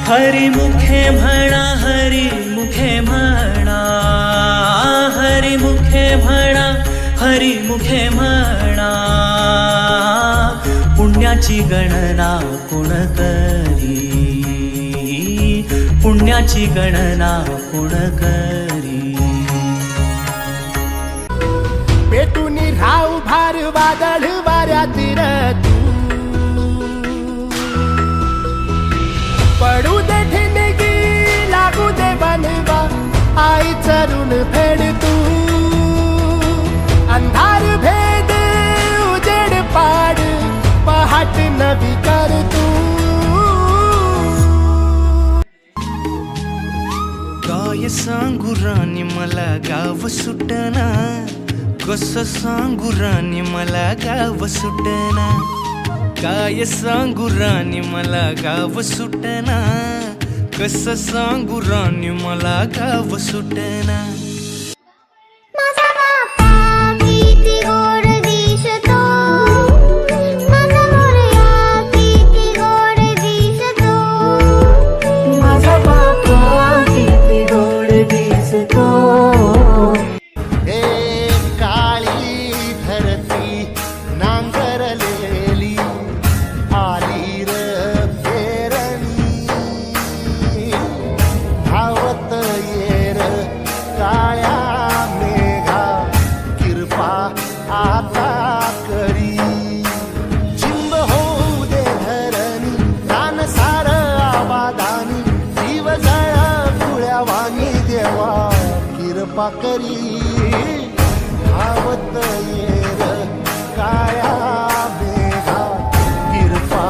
हरी मुखे म्हणा, हरी मुखे म्हणा, हरी मुखे म्हणा, हरी मुखे म्हणा, पुण्याची गणना कोण करी, पुण्याची गणना कोण करी. पेटूनी राव भार वादळ वाऱ्यातील तू, पडू दे ठिणगी लागू दे बनवा, आई चरून फेड तू, अंधार भेद उजेड पाड, पहाट नवी कर तू. काय सांगू राणी मला गाव सुटना, कसं सांगू राणी मला गाव सुटना, काय सांगू राणी मला गाव सुटना, कसं सांगू राणी मला गाव सुटना. करी धावत येर काळ्या मेघा, किरपा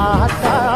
आता